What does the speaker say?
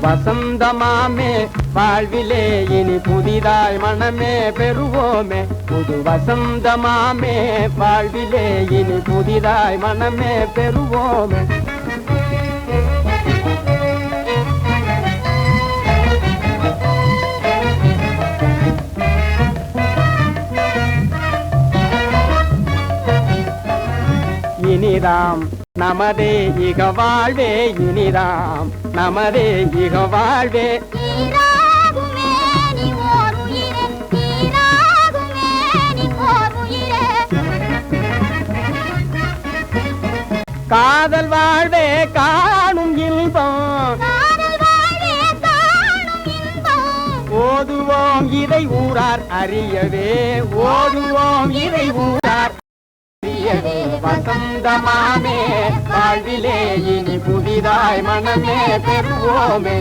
வசந்தமாமே வாழ்விலே இனி புதிதாய் மனமே பெறுவோமே. புது வசந்தமாமே வாழ்விலே இனி புதிதாய் மனமே பெறுவோமே. இனிதாம் நமதே இக வாழ்வே, இனிதாம் நமதே இக வாழ்வே. காதல் வாழ்வே காணும் இன்பம், ஓதுவோம் இதை ஊரார் அறியவே, ஓதுவோம் இதை ஊரார் அறியவே. வசந்தமாமே வாழ்விலே இனி புதிதாய் மனமே பெறுவோமே.